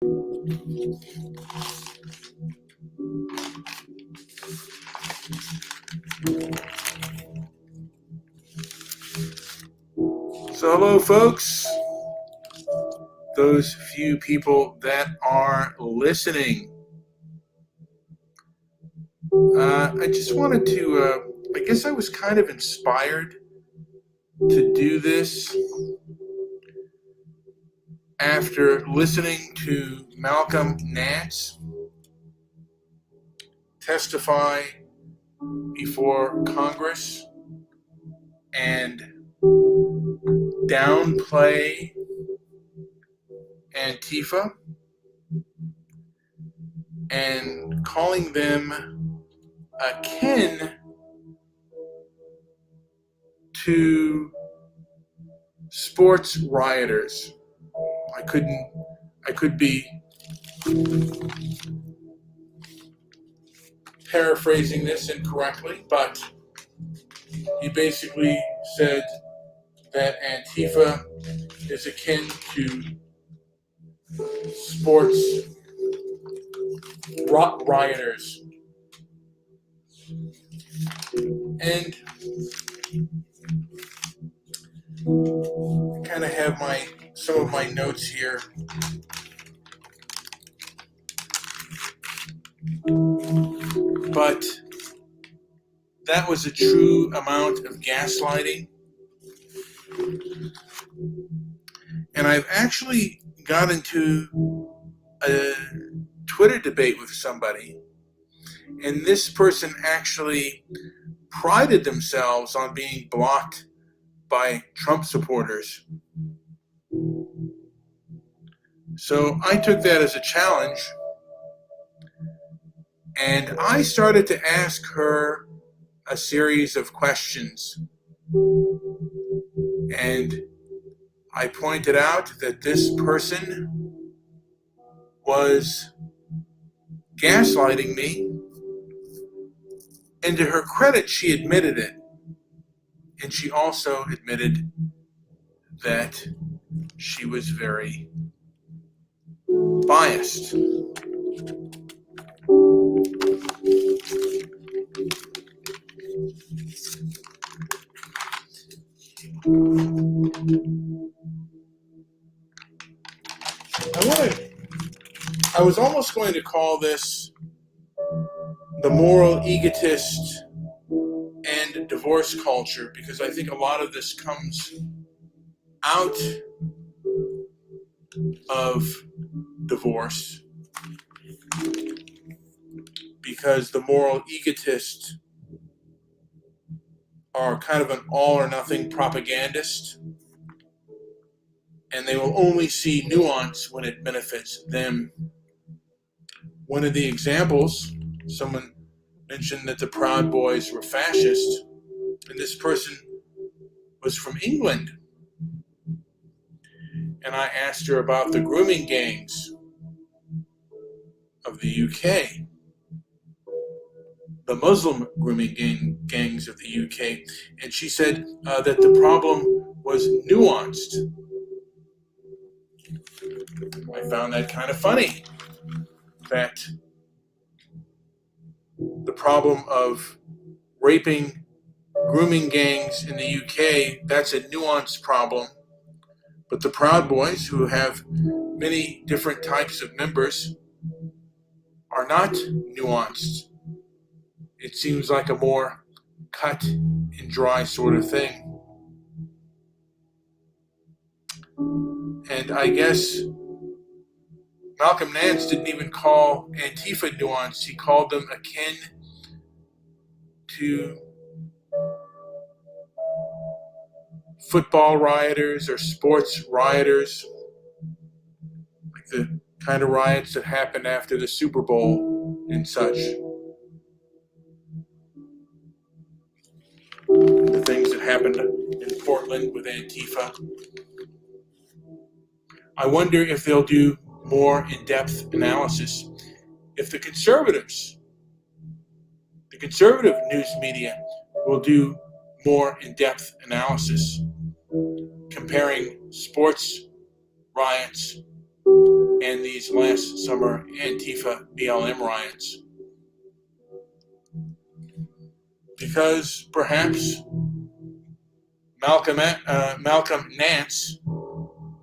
So hello, folks. Those few people that are listening. I just wanted to, I guess I was kind of inspired to do this after listening to Malcolm Nance testify before Congress and downplay Antifa and calling them akin to sports rioters. I could be paraphrasing this incorrectly, but he basically said that Antifa is akin to sports rioters. And I kind of have some of my notes here. But that was a true amount of gaslighting. And I've actually got into a Twitter debate with somebody, and this person actually prided themselves on being blocked by Trump supporters. So I took that as a challenge, and I started to ask her a series of questions. And I pointed out that this person was gaslighting me. And to her credit, she admitted it. And she also admitted that she was very biased. I was almost going to call this the moral egotist and divorce culture, because I think a lot of this comes out of divorce, because the moral egotists are kind of an all or nothing propagandist, and they will only see nuance when it benefits them. One of the examples, someone mentioned that the Proud Boys were fascist, and this person was from England. And I asked her about the grooming gangs of the UK, the Muslim grooming gangs of the UK, and she said that the problem was nuanced. I found that kind of funny, that the problem of raping grooming gangs in the UK, that's a nuanced problem. But the Proud Boys, who have many different types of members, are not nuanced. It seems like a more cut and dry sort of thing. And I guess Malcolm Nance didn't even call Antifa nuanced. He called them akin to football rioters or sports rioters, like the kind of riots that happened after the Super Bowl and such. The things that happened in Portland with Antifa. I wonder if they'll do more in-depth analysis. If the conservative news media will do more in-depth analysis, comparing sports riots and these last summer Antifa BLM riots. Because perhaps Malcolm Nance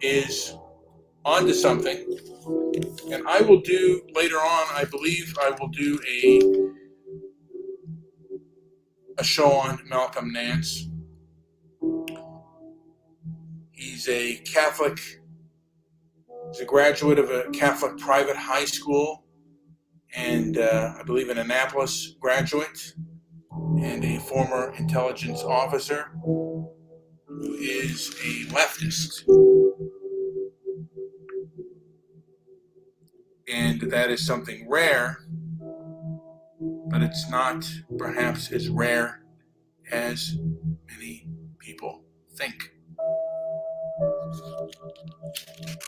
is onto something. And I will do later on, I believe I will do a show on Malcolm Nance. He's a Catholic, he's a graduate of a Catholic private high school, and I believe an Annapolis graduate, and a former intelligence officer who is a leftist. And that is something rare, but it's not perhaps as rare as many people think.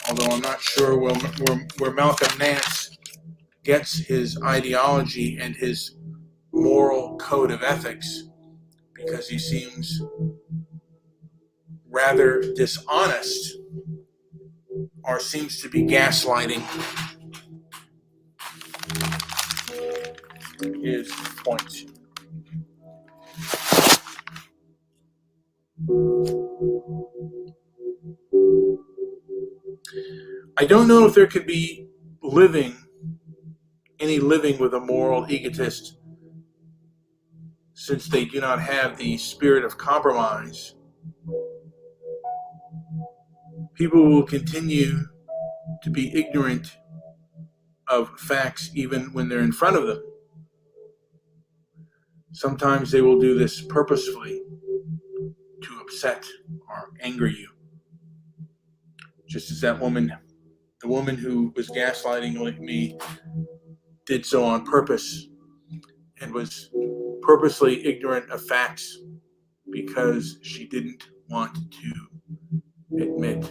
Although I'm not sure where Malcolm Nance gets his ideology and his moral code of ethics, because he seems rather dishonest or seems to be gaslighting his point. I don't know if there could be any living with a moral egotist, since they do not have the spirit of compromise. People will continue to be ignorant of facts even when they're in front of them. Sometimes they will do this purposefully to upset or anger you. Just as that woman, the woman who was gaslighting me, did so on purpose and was purposely ignorant of facts because she didn't want to admit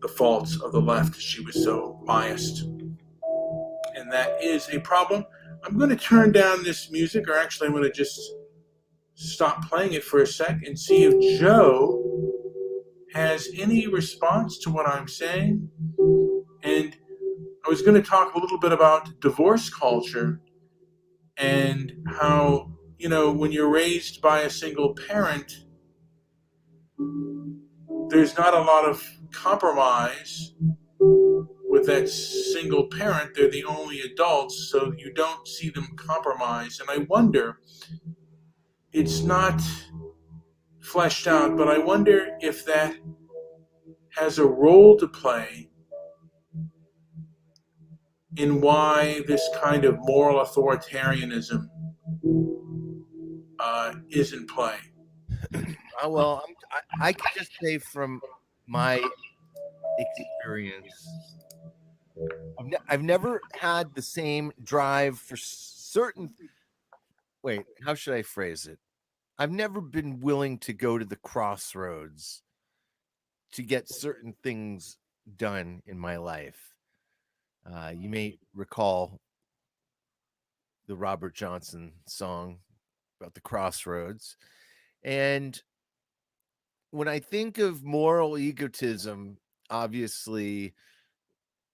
the faults of the left. She was so biased. And that is a problem. I'm going to turn down this music, or actually I'm going to just stop playing it for a sec and see if Joe has any response to what I'm saying. And I was going to talk a little bit about divorce culture and how, when you're raised by a single parent, there's not a lot of compromise with that single parent. They're the only adults, so you don't see them compromise. And I wonder, it's not fleshed out, but I wonder if that has a role to play in why this kind of moral authoritarianism is in play. Well, I can just say from my experience, I've never had the same drive for certain. Wait, how should I phrase it? I've never been willing to go to the crossroads to get certain things done in my life. You may recall the Robert Johnson song about the crossroads. And when I think of moral egotism, obviously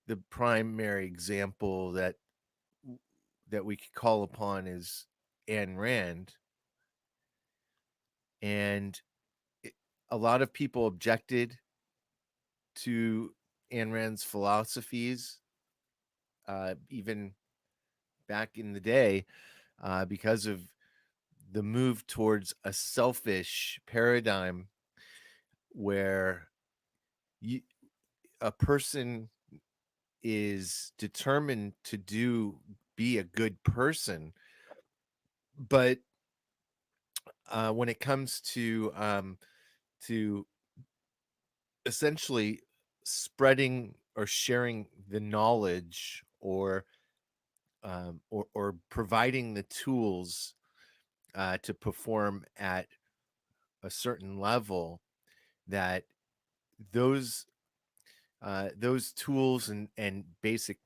the primary example that we could call upon is Ayn Rand. And a lot of people objected to Ayn Rand's philosophies, even back in the day, because of the move towards a selfish paradigm where a person is determined to be a good person, but when it comes to essentially spreading or sharing the knowledge, or providing the tools to perform at a certain level, that those those tools and basic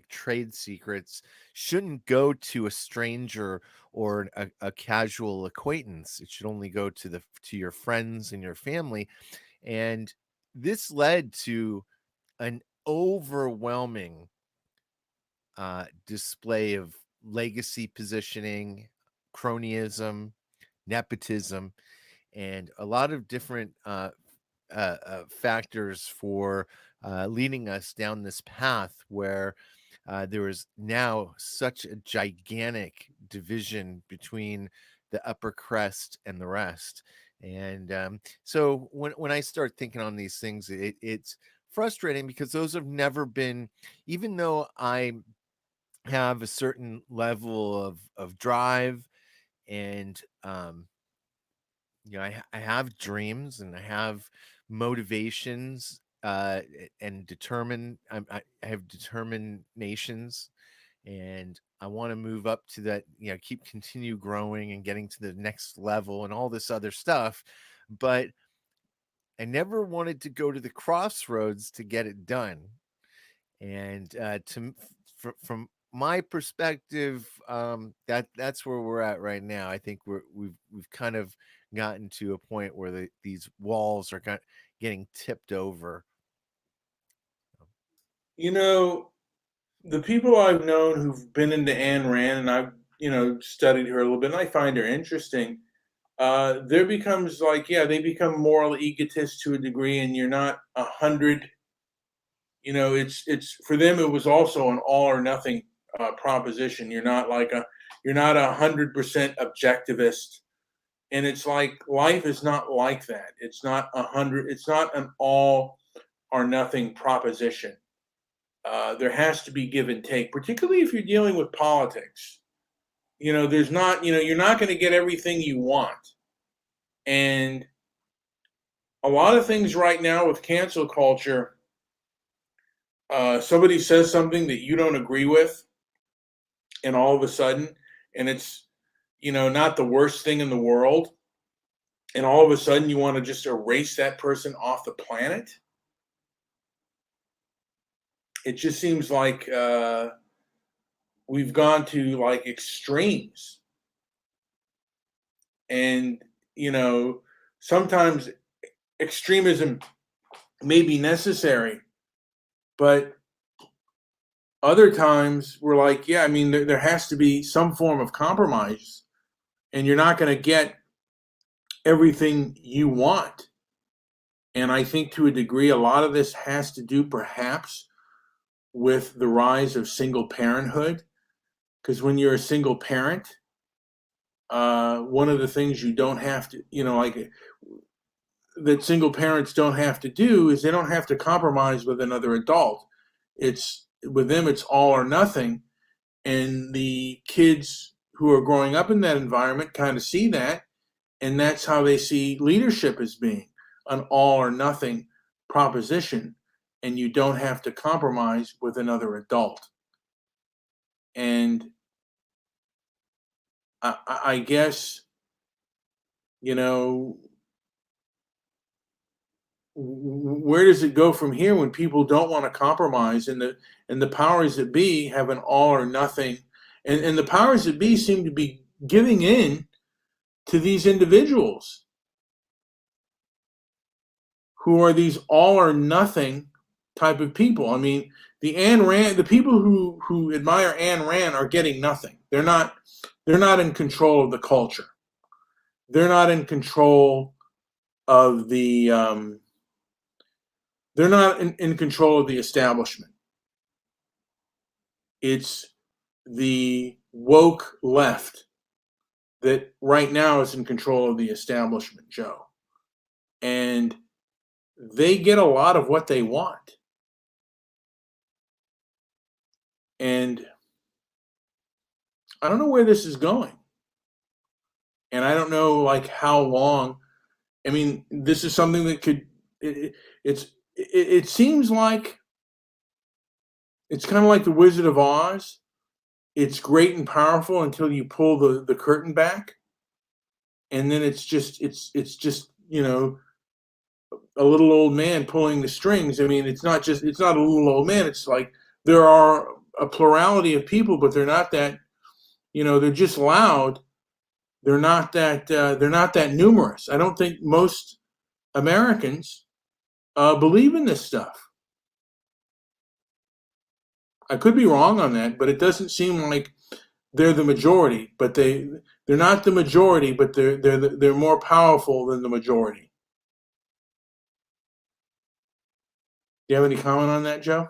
trade secrets shouldn't go to a stranger or a casual acquaintance. It should only go to your friends and your family. And this led to an overwhelming display of legacy positioning, cronyism, nepotism, and a lot of different factors for leading us down this path where there is now such a gigantic division between the upper crest and the rest. And so when I start thinking on these things, it's frustrating because those have never been, even though I have a certain level of drive and I have dreams and I have motivations and I have determinations, and I want to move up to that, continue growing and getting to the next level and all this other stuff. But I never wanted to go to the crossroads to get it done. And from my perspective, that's where we're at right now. I think we've kind of gotten to a point where these walls are getting tipped over. You know, the people I've known who've been into Ayn Rand, and I've studied her a little bit, and I find her interesting. There becomes like, yeah, they become moral egotists to a degree, and you're not 100. It's for them. It was also an all or nothing proposition. You're not 100% objectivist, and it's like life is not like that. It's not 100. It's not an all or nothing proposition. There has to be give and take, particularly if you're dealing with politics. There's not. You're not going to get everything you want, and a lot of things right now with cancel culture. Somebody says something that you don't agree with, and all of a sudden, and it's not the worst thing in the world, and all of a sudden you want to just erase that person off the planet. It just seems like we've gone to like extremes, and sometimes extremism may be necessary, but other times we're like, yeah, I mean, there has to be some form of compromise, and you're not going to get everything you want. And I think to a degree, a lot of this has to do perhaps with the rise of single parenthood. Because when you're a single parent, one of the things you don't have to, like that single parents don't have to do is they don't have to compromise with another adult. It's with them, it's all or nothing. And the kids who are growing up in that environment kind of see that. And that's how they see leadership as being an all or nothing proposition. And you don't have to compromise with another adult. And I guess, where does it go from here when people don't want to compromise, and the powers that be have an all or nothing, and the powers that be seem to be giving in to these individuals who are these all or nothing type of people. I mean, the people who admire Ayn Rand are getting nothing. They're not in control of the culture. They're not in control of the they're not in control of the establishment. It's the woke left that right now is in control of the establishment, Joe. And they get a lot of what they want. And I don't know where this is going. And I don't know like how long. I mean, this is something that could it seems like it's kind of like the Wizard of Oz. It's great and powerful until you pull the curtain back, and then it's just a little old man pulling the strings. I mean, it's not a little old man. It's like there are a plurality of people, but they're not that, they're just loud. They're not that numerous. I don't think most Americans believe in this stuff. I could be wrong on that, but it doesn't seem like they're the majority. But they're not the majority, but they're more powerful than the majority. Do you have any comment on that, Joe?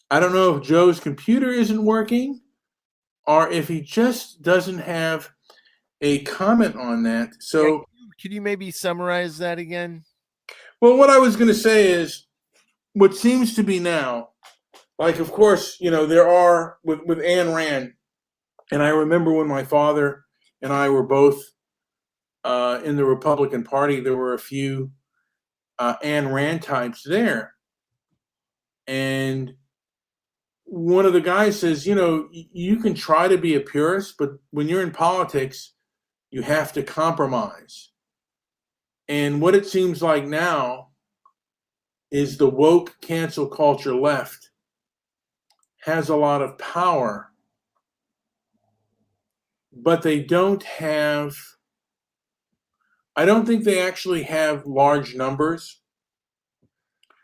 I don't know if Joe's computer isn't working or if he just doesn't have a comment on that. So, Could you maybe summarize that again? well, what I was going to say is what seems to be now, like, of course, there are with Ayn Rand, and I remember when my father and I were both in the Republican Party, there were a few Ayn Rand types there. And one of the guys says, you can try to be a purist, but when you're in politics, you have to compromise. And what it seems like now is the woke cancel culture left has a lot of power, but they don't have, I don't think they actually have large numbers.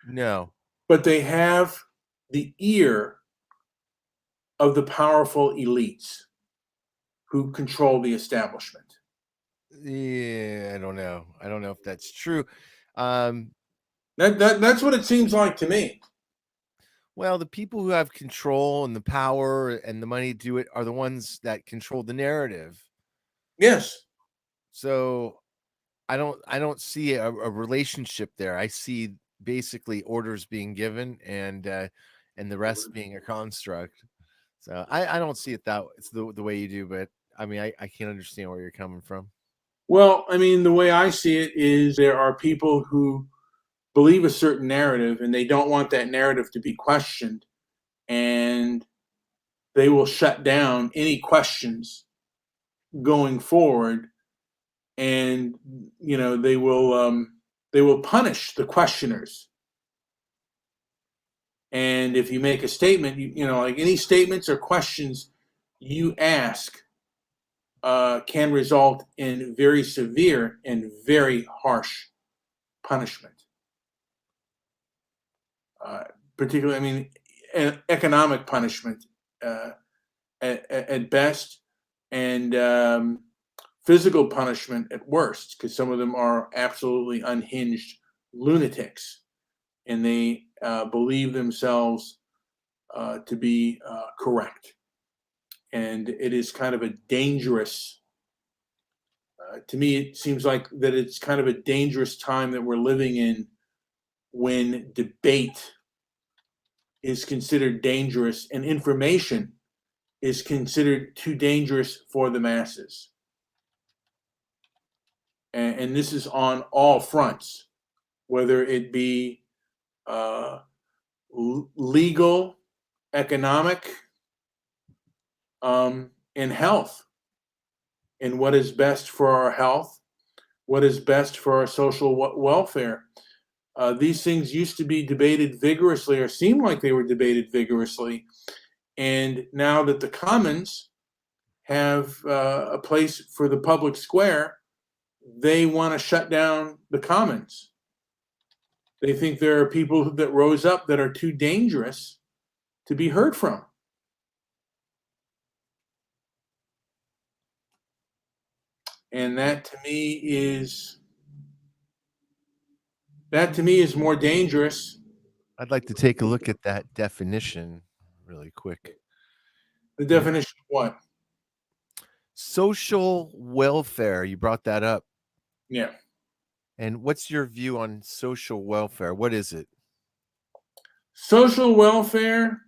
No. But they have the ear of the powerful elites who control the establishment. Yeah, I don't know. I don't know if that's true. That's what it seems like to me. Well, the people who have control and the power and the money to do it are the ones that control the narrative. Yes. So I don't see a relationship there. I see basically orders being given and the rest being a construct. So I don't see it that it's the way you do, but I mean I can't understand where you're coming from. Well, I mean, the way I see it is there are people who believe a certain narrative and they don't want that narrative to be questioned, and they will shut down any questions going forward, and they will punish the questioners. And if you make a statement, like any statements or questions you ask can result in very severe and very harsh punishment. Particularly, I mean, economic punishment at best, and physical punishment at worst, because some of them are absolutely unhinged lunatics, and they believe themselves to be correct. And it is kind of a dangerous, to me, it seems like that it's kind of a dangerous time that we're living in when debate is considered dangerous and information is considered too dangerous for the masses. And this is on all fronts, whether it be legal, economic, and health, and what is best for our health, what is best for our social welfare. These things used to be debated vigorously, or seemed like they were debated vigorously. And now that the commons have a place for the public square, they want to shut down the commons. They think there are people that rose up that are too dangerous to be heard from. And that to me is more dangerous. I'd like to take a look at that definition really quick. The definition of what? Social welfare. You brought that up. Yeah. And what's your view on social welfare? What is it? Social welfare,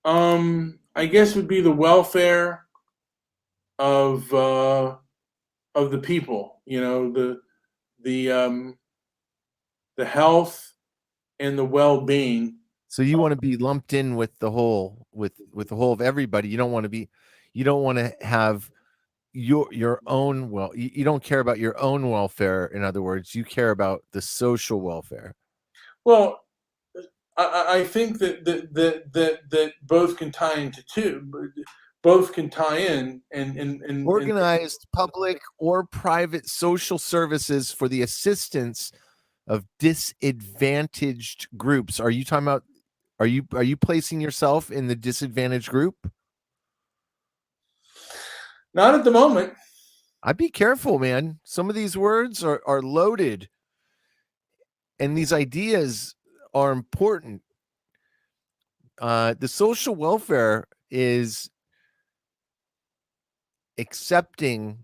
I guess, would be the welfare of the people. The health and the well-being. So you want to be lumped in with the whole with the whole of everybody. You don't want to have your own you don't care about your own welfare. In other words, you care about the social welfare. Well, I think that both can tie into two. Both can tie in and organized public or private social services for the assistance of disadvantaged groups. Are you talking about? Are you placing yourself in the disadvantaged group? Not at the moment. I'd be careful, man. Some of these words are loaded, and these ideas are important. The social welfare is accepting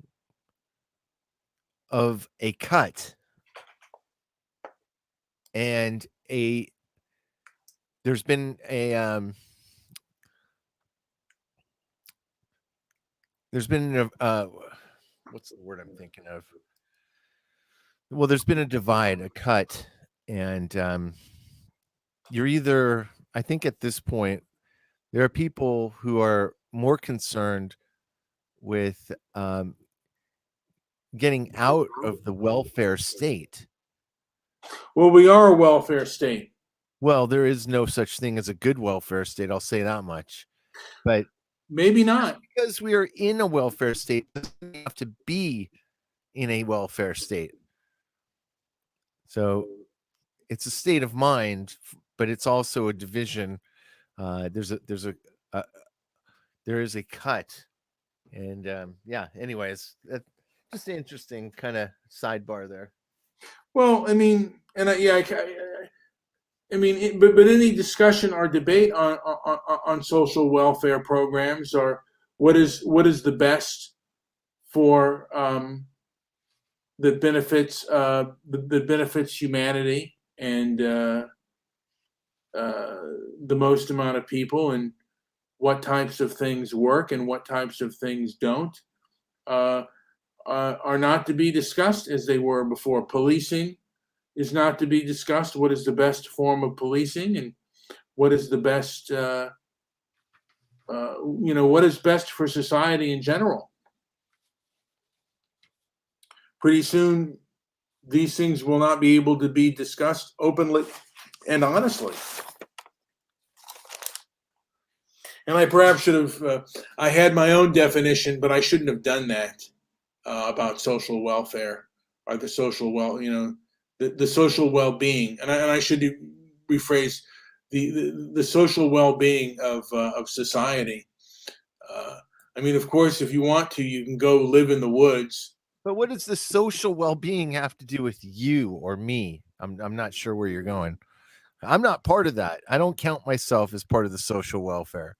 of a cut and a there's been a there's been a what's the word I'm thinking of? Well, there's been a divide, a cut, and you're either, I think at this point, there are people who are more concerned with getting out of the welfare state. Well, we are a welfare state. Well, there is no such thing as a good welfare state. I'll say that much. But Maybe not. because we are in a welfare state, it doesn't have to be in a welfare state. So it's a state of mind, but it's also a division. There is a cut, and yeah. Anyways, just an interesting kind of sidebar there. Well, I mean, and I mean, but any discussion or debate on social welfare programs, or what is the best for that benefits humanity and the most amount of people, and what types of things work and what types of things don't, are not to be discussed as they were before. Policing is not to be discussed. What is the best form of policing, and what is the best, what is best for society in general? Pretty soon, these things will not be able to be discussed openly and honestly. And I perhaps should have, I had my own definition, but I shouldn't have done that about social welfare, or the social the social well-being. And I should rephrase the social well-being of society. I mean, of course, if you want to, you can go live in the woods. But what does the social well-being have to do with you or me? I'm not sure where you're going. I'm not part of that. I don't count myself as part of the social welfare.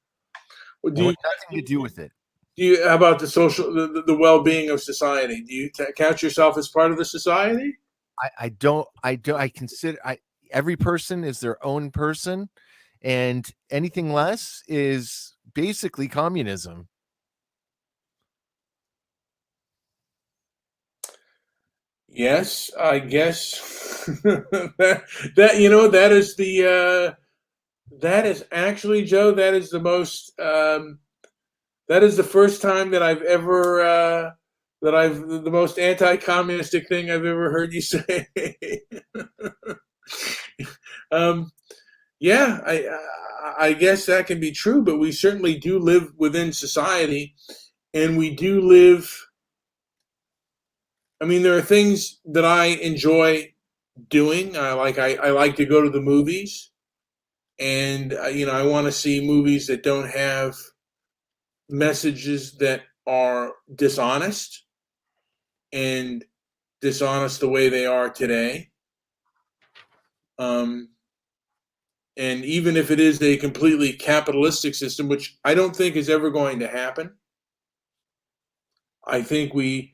Do you, nothing to do with it. how about the social, the well-being of society? Do you count yourself as part of the society? I don't. I consider every person is their own person, and anything less is basically communism. Yes, I guess that is the that is actually, Joe, that is the most that is the first time that I've ever the most anti-communistic thing I've ever heard you say. Yeah, I guess that can be true, but we certainly do live within society, and we do live. I mean, there are things that I enjoy doing. I like to go to the movies, and I want to see movies that don't have messages that are dishonest and dishonest the way they are today. And even if it is a completely capitalistic system, which I don't think is ever going to happen, I think we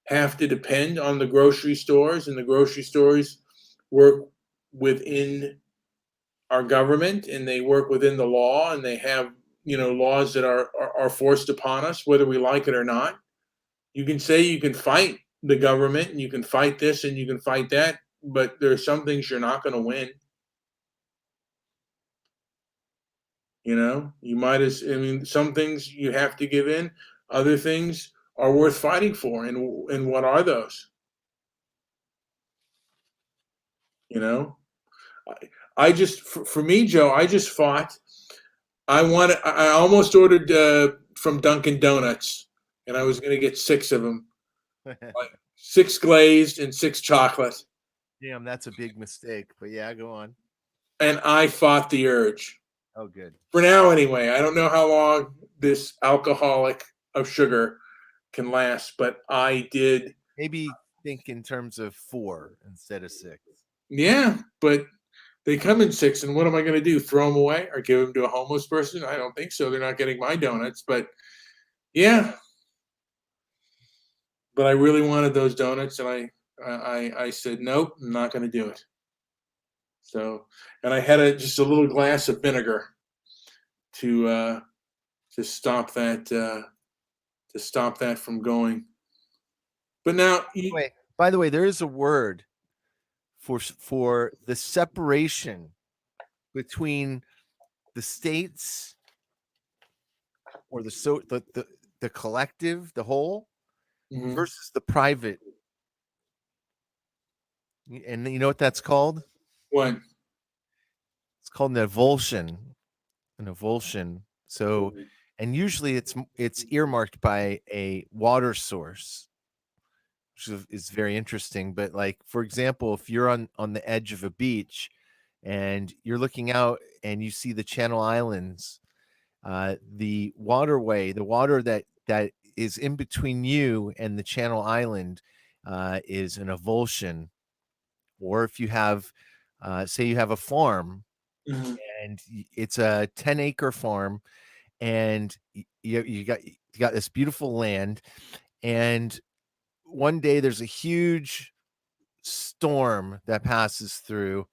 have to depend on the grocery stores, and the grocery stores work within our government, and they work within the law, and they have laws that are forced upon us, whether we like it or not. You can say you can fight the government, and you can fight this, and you can fight that, but there are some things you're not going to win. You might some things you have to give in. Other things are worth fighting for. And what are those? I just, for me, Joe, I just fought. I almost ordered from Dunkin' Donuts, and I was going to get 6 of them, like 6 glazed and 6 chocolate. Damn, that's a big mistake. But yeah, go on. And I fought the urge. Oh, good. For now, anyway. I don't know how long this alcoholic of sugar can last, but I did. Maybe think in terms of 4 instead of 6. Yeah, but they come in six, and what am I going to do? Throw them away or give them to a homeless person? I don't think so. They're not getting my donuts, but yeah. But I really wanted those donuts, and I said nope, I'm not going to do it. So, and I had just a little glass of vinegar to to stop that from going. But now, Wait, by the way, there is a word for the separation between the states or the collective, the whole, mhm. versus the private. And you know what that's called? What? It's called an avulsion. An avulsion. So, and usually it's earmarked by a water source, which is very interesting. But like, for example, if you're on the edge of a beach and you're looking out and you see the Channel Islands, the waterway, the water that is in between you and the Channel Island, is an avulsion. Or if you have, say, you have a farm Mhm. and it's a 10-acre farm, and you got this beautiful land, and one day there's a huge storm that passes through,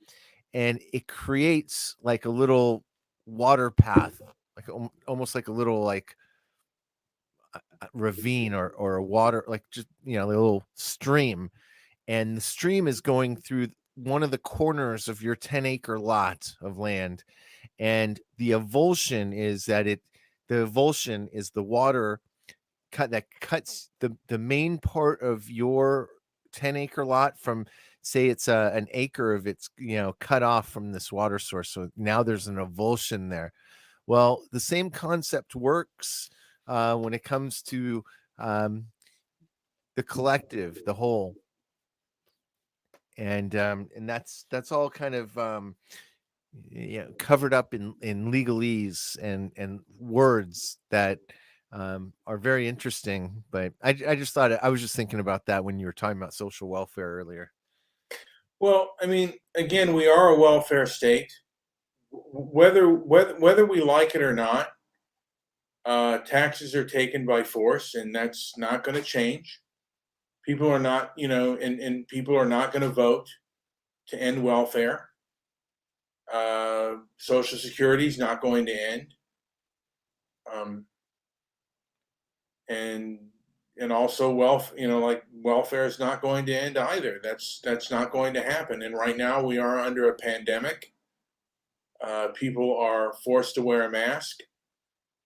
and it creates like a little water path, like almost like a little like ravine or a water, like just a little stream, and the stream is going through one of the corners of your 10-acre lot of land, and the avulsion is that the avulsion is the water that cuts the main part of your 10-acre lot from, say, it's an acre of it's cut off from this water source, so now there's an avulsion there. Well, the same concept works when it comes to um, the collective, the whole, and that's all kind of covered up in legalese and words that are very interesting. But I just thought, I was just thinking about that when you were talking about social welfare earlier. Well, I mean, again, we are a welfare state. Whether we like it or not, taxes are taken by force, and that's not going to change. People are not, and people are not going to vote to end welfare. Social Security is not going to end, um, and also wealth, like welfare is not going to end either. That's not going to happen. And right now we are under a pandemic. People are forced to wear a mask.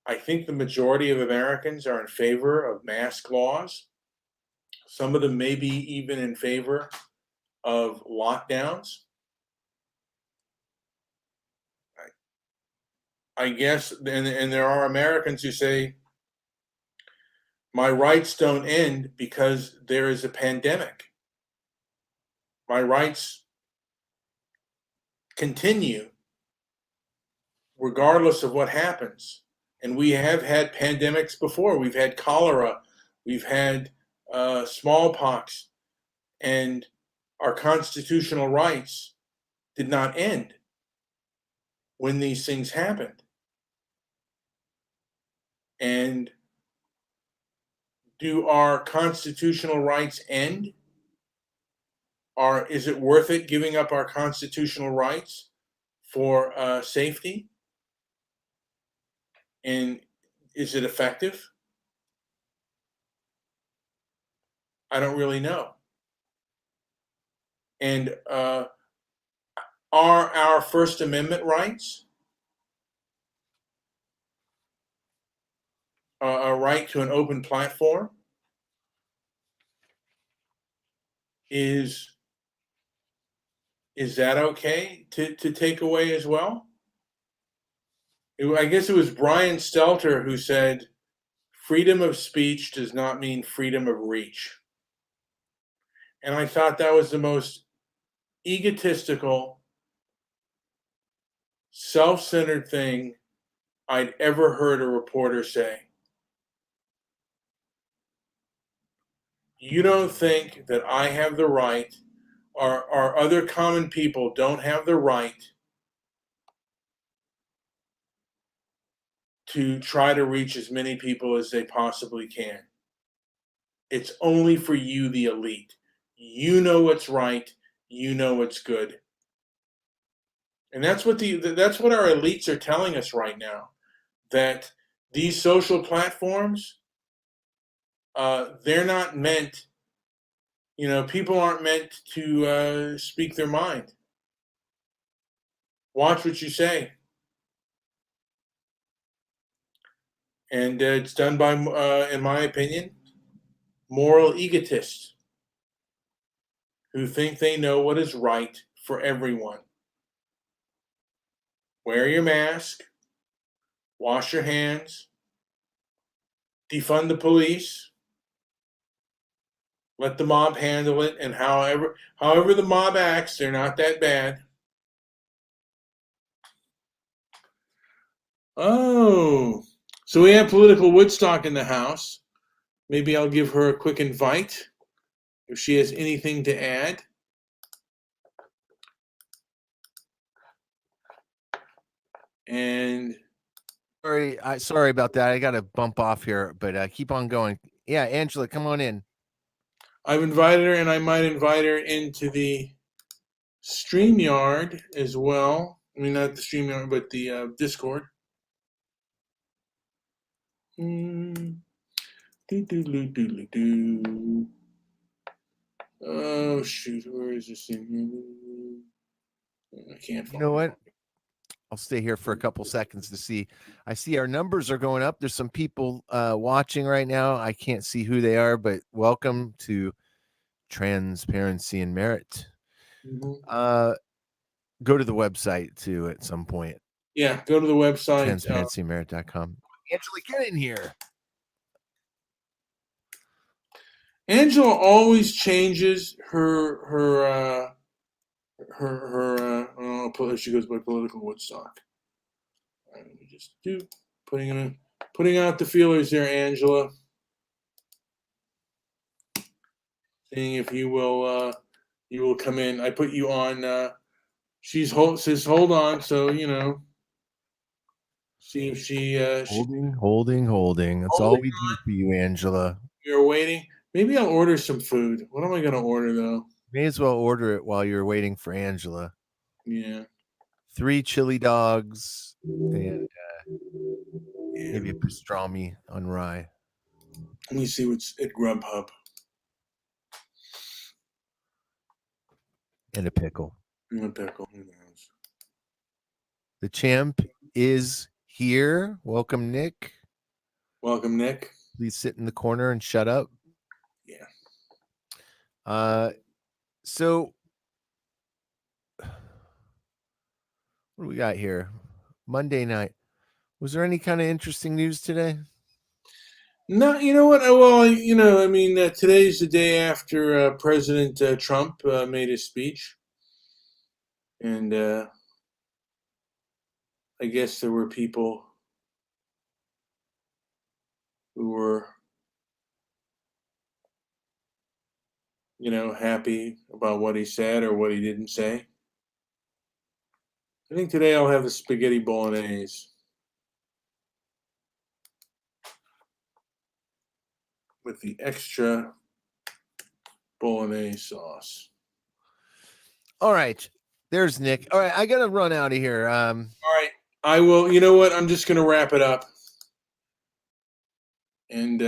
I think the majority of Americans are in favor of mask laws. Some of them may be even in favor of lockdowns. I guess, and there are Americans who say, my rights don't end because there is a pandemic. My rights continue regardless of what happens. And we have had pandemics before. We've had cholera, we've had smallpox, and our constitutional rights did not end when these things happened. And do our constitutional rights end? Or is it worth it giving up our constitutional rights for safety? And is it effective? I don't really know. And are our First Amendment rights a right to an open platform? Is that okay to take away as well? I guess it was Brian Stelter who said, freedom of speech does not mean freedom of reach. And I thought that was the most egotistical, self-centered thing I'd ever heard a reporter say. You don't think that I have the right, or other common people don't have the right to try to reach as many people as they possibly can. It's only for you, the elite. You know what's right. You know what's good. And that's what our elites are telling us right now. That these social platforms, they're not meant. People aren't meant to speak their mind. Watch what you say, and it's done by, in my opinion, moral egotists who think they know what is right for everyone. Wear your mask, wash your hands, defund the police, let the mob handle it, and however the mob acts, they're not that bad. Oh, so we have political Woodstock in the house. Maybe I'll give her a quick invite if she has anything to add. And sorry about that. I got to bump off here, but keep on going. Yeah, Angela, come on in. I've invited her, and I might invite her into the StreamYard as well. I mean, not the StreamYard, but the Discord. Oh, shoot. Where is this thing? I can't find it. You know what? I'll stay here for a couple seconds to see. I see our numbers are going up. There's some people watching right now. I can't see who they are, but welcome to Transparency and Merit. Mm-hmm. Go to the website too at some point. Yeah, go to the website. Transparencymerit.com. Angela, get in here. Angela always changes her she goes by political Woodstock. All right, let me just putting out the feelers there, Angela. Seeing if you will come in. I put you on. Says hold on, so see if she holding. That's all we do for you, Angela. You're waiting. Maybe I'll order some food. What am I going to order though? May as well order it while you're waiting for Angela. Yeah. 3 chili dogs and maybe a pastrami on rye. Let me see what's at Grubhub. And a pickle. And a pickle. Who knows? The champ is here. Welcome, Nick. Welcome, Nick. Please sit in the corner and shut up. Yeah. So what do we got here? Monday night. Was there any kind of interesting news today? No, you know what? Well, I mean, today's the day after President Trump made his speech. And I guess there were people who were, happy about what he said or what he didn't say. I think today I'll have the spaghetti bolognese with the extra bolognese sauce. All right. There's Nick. All right. I got to run out of here. All right. I will. You know what? I'm just going to wrap it up. And,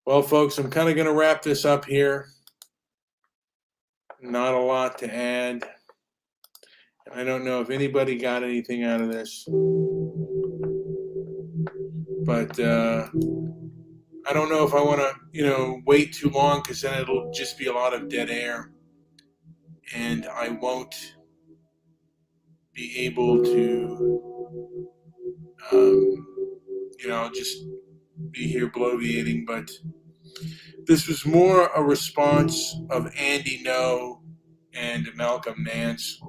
well, folks, I'm kind of going to wrap this up here. Not a lot to add. I don't know if anybody got anything out of this. But I don't know if I want to, wait too long because then it'll just be a lot of dead air. And I won't be able to, I'll just be here bloviating. But this was more a response of Andy No and Malcolm Nance.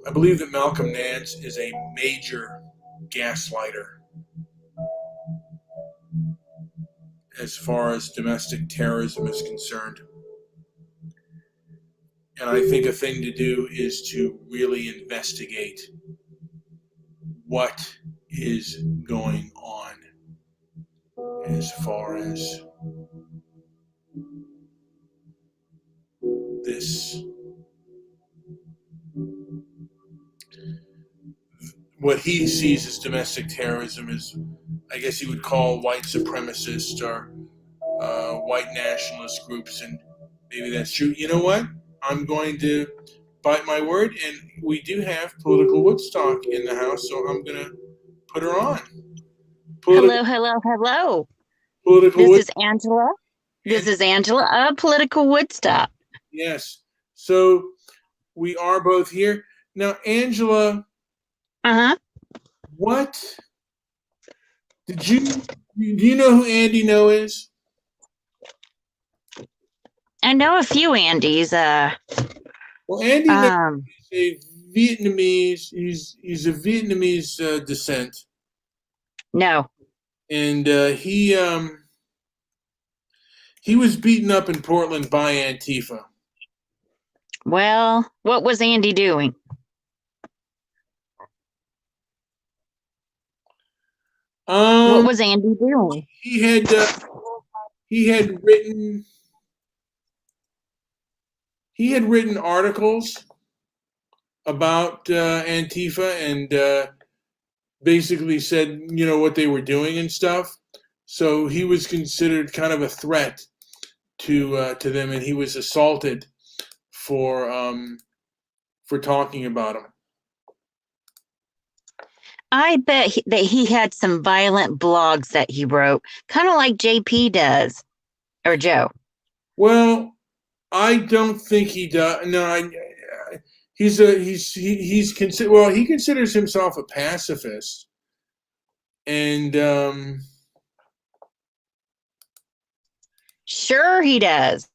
I believe that Malcolm Nance is a major gaslighter as far as domestic terrorism is concerned. And I think a thing to do is to really investigate what is going on as far as this, what he sees as domestic terrorism is, I guess you would call white supremacist or white nationalist groups, and maybe that's true. You know what? I'm going to bite my word, and we do have Political Woodstock in the house, so I'm going to put her on. Hello, hello, hello. Political This is Angela. This is Angela of Political Woodstock. Yes. So we are both here. Now, Angela, what do you know who Andy No is? I know a few Andys. Well, Andy No is a Vietnamese. He's a Vietnamese descent. No. And he was beaten up in Portland by Antifa. Well, what was Andy doing? What was Andy doing? He had written articles about Antifa and basically said, you know, what they were doing and stuff. So he was considered kind of a threat to them, and he was assaulted for talking about them. I bet that he had some violent blogs that he wrote, kind of like JP does, or Joe. Well, I don't think he does. No, he considers himself a pacifist, and sure he does.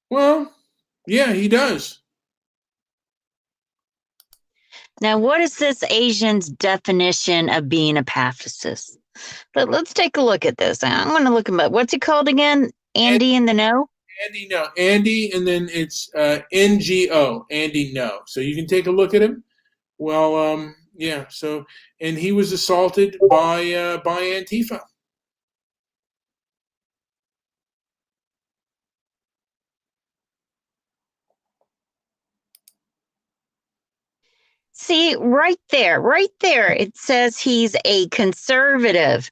Well, yeah, he does. Now, what is this Asian's definition of being a pacifist? But let's take a look at this. I'm going to look him up. What's he called again? Andy in the Know? Andy No. Andy, and then it's NGO, Andy No. So you can take a look at him. Well, yeah. So, and he was assaulted by Antifa. See, right there, it says he's a conservative.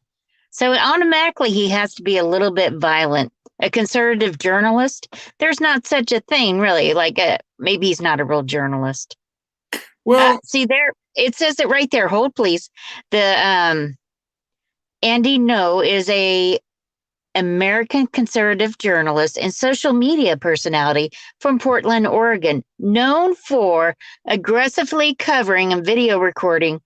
So automatically he has to be a little bit violent. A conservative journalist? There's not such a thing, really. Like, maybe he's not a real journalist. Well, see there, it says it right there. Hold, please. The Andy No is a American conservative journalist and social media personality from Portland, Oregon, known for aggressively covering and video recording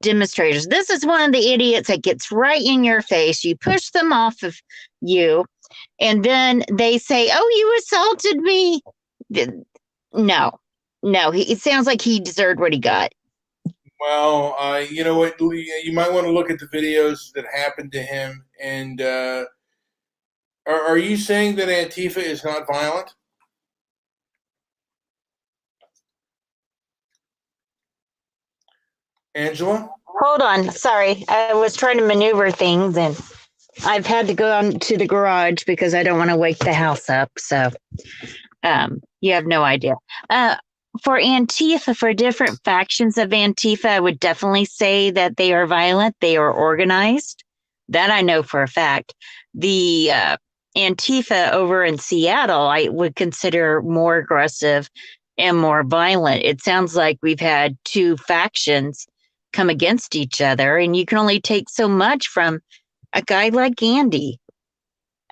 demonstrators. This is one of the idiots that gets right in your face. You push them off of you, and then they say, "Oh, you assaulted me." No, it sounds like he deserved what he got. Well, you know what? You might want to look at the videos that happened to him. And are you saying that Antifa is not violent? Angela? Hold on. Sorry. I was trying to maneuver things, and I've had to go on to the garage because I don't want to wake the house up. So you have no idea. For Antifa, for different factions of Antifa, I would definitely say that they are violent. They are organized. That I know for a fact. The Antifa over in Seattle, I would consider more aggressive and more violent. It sounds like we've had two factions come against each other, and you can only take so much from a guy like Andy.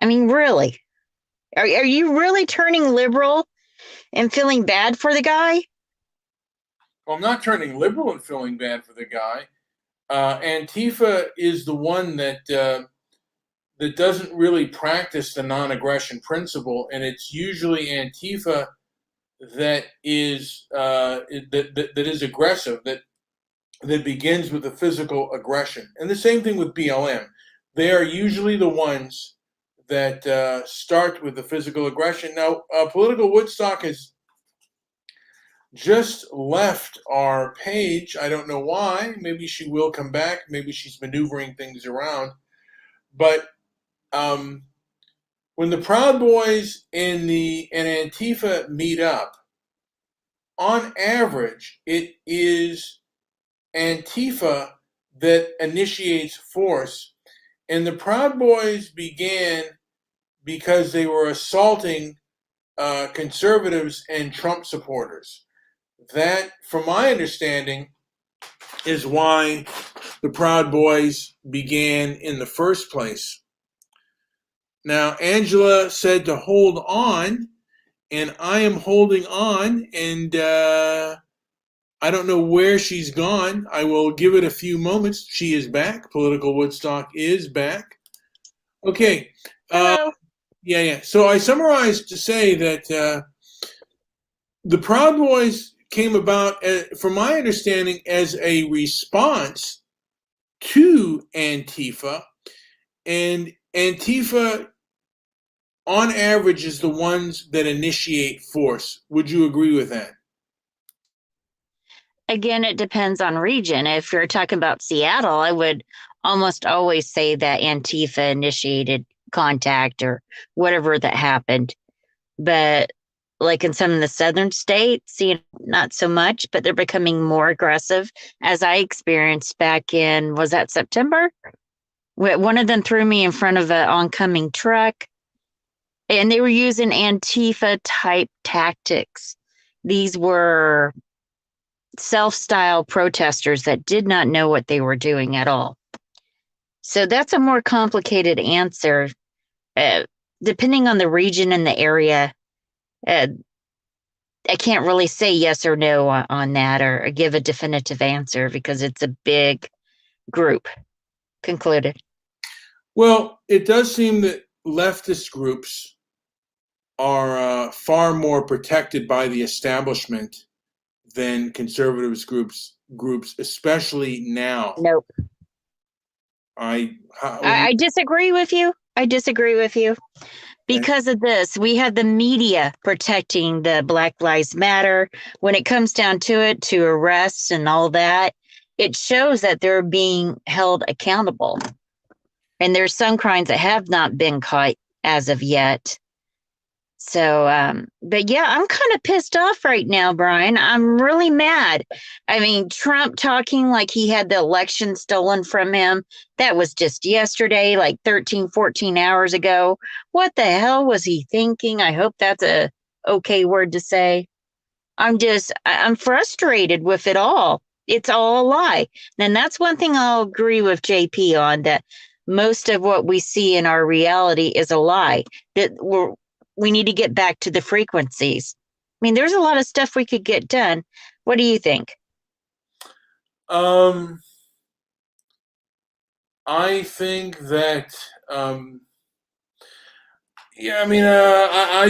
I mean, really? Are you really turning liberal and feeling bad for the guy? Well, I'm not turning liberal and feeling bad for the guy. Antifa is the one that that doesn't really practice the non-aggression principle, and it's usually Antifa that is that is aggressive, that begins with the physical aggression. And the same thing with BLM. They are usually the ones that start with the physical aggression. Now, Political Woodstock has just left our page. I don't know why. Maybe she will come back. Maybe she's maneuvering things around. But when the Proud Boys and Antifa meet up, on average, it is Antifa that initiates force. And the Proud Boys began because they were assaulting conservatives and Trump supporters. That, from my understanding, is why the Proud Boys began in the first place. Now, Angela said to hold on, and I am holding on, and I don't know where she's gone. I will give it a few moments. She is back. Political Woodstock is back. Okay. Hello. Yeah. So I summarized to say that the Proud Boys came about, from my understanding, as a response to Antifa. And Antifa, on average, is the ones that initiate force. Would you agree with that? Again, it depends on region. If you're talking about Seattle, I would almost always say that Antifa initiated contact or whatever that happened. But like in some of the southern states, not so much, but they're becoming more aggressive, as I experienced back in, was that September? One of them threw me in front of an oncoming truck, and they were using Antifa type tactics. These were self-style protesters that did not know what they were doing at all. So that's a more complicated answer. Depending on the region and the area, I can't really say yes or no on that or give a definitive answer because it's a big group. Concluded. Well, it does seem that leftist groups are far more protected by the establishment than conservatives groups, especially now. Nope. I disagree with you. Because of this, we had the media protecting the Black Lives Matter. When it comes down to it, to arrests and all that, it shows that they're being held accountable. And there's some crimes that have not been caught as of yet. So, but yeah, I'm kind of pissed off right now, Brian. I'm really mad. I mean, Trump talking like he had the election stolen from him. That was just yesterday, like 13, 14 hours ago. What the hell was he thinking? I hope that's a okay word to say. I'm frustrated with it all. It's all a lie. And that's one thing I'll agree with JP on, that most of what we see in our reality is a lie. That we need to get back to the frequencies. I mean, there's a lot of stuff we could get done. What do you think? I think that, I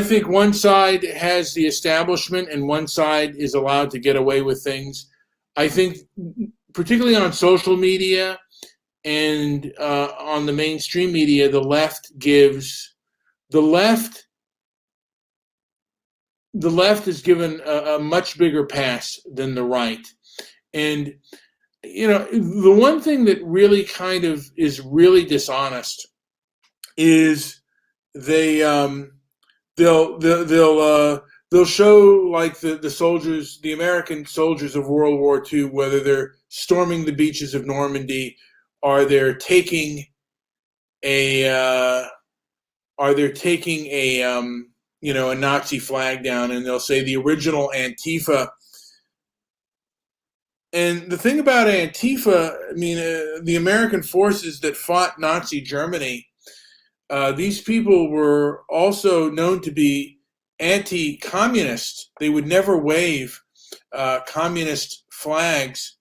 think one side has the establishment and one side is allowed to get away with things. I think, particularly on social media and on the mainstream media, the left is given a much bigger pass than the right. And, the one thing that really kind of is really dishonest is they'll show like the soldiers, the American soldiers of World War II, whether they're storming the beaches of Normandy or they're taking a a Nazi flag down, and they'll say the original Antifa. And the thing about Antifa, the American forces that fought Nazi Germany, these people were also known to be anti-communist. They would never wave communist flags.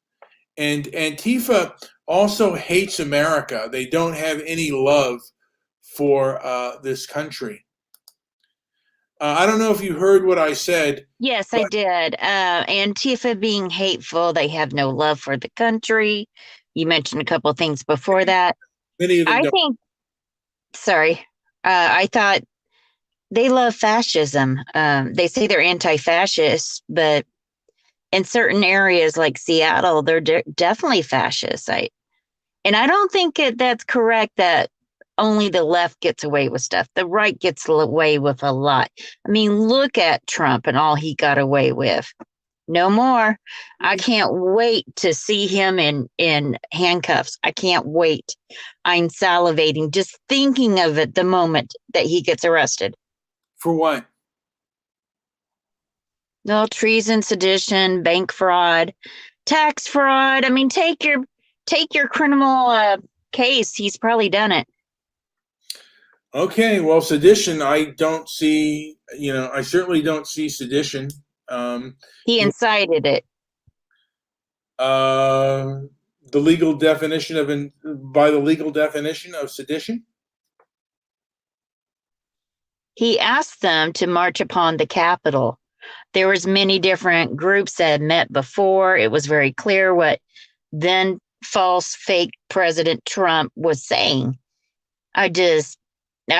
And Antifa also hates America. They don't have any love for this country. I don't know if you heard what I said. Yes, I did. Antifa being hateful, they have no love for the country. You mentioned a couple things before that. Many of them I don't. think, sorry, I thought they love fascism. They say they're anti-fascist, but in certain areas like Seattle, they're definitely fascist. And I don't think that's correct that only the left gets away with stuff. The right gets away with a lot. I mean, look at Trump and all he got away with. No more. I can't wait to see him in handcuffs. I can't wait. I'm salivating just thinking of it the moment that he gets arrested. For what? No, treason, sedition, bank fraud, tax fraud. I mean, take your criminal case. He's probably done it. Okay, well, sedition, I don't see, I certainly don't see sedition. He incited it. The legal definition by the legal definition of sedition? He asked them to march upon the Capitol. There was many different groups that had met before. It was very clear what then false fake President Trump was saying. I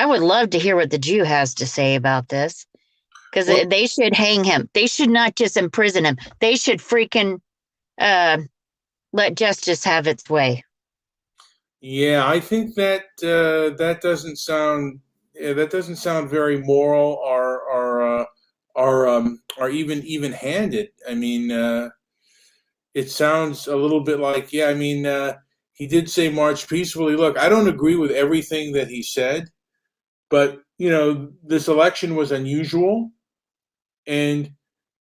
would love to hear what the Jew has to say about this, because they should hang him. They should not just imprison him. They should freaking let justice have its way. Yeah, I think that that doesn't sound very moral or even handed. I mean, it sounds a little bit like, yeah. I mean, he did say march peacefully. Look, I don't agree with everything that he said, but this election was unusual, and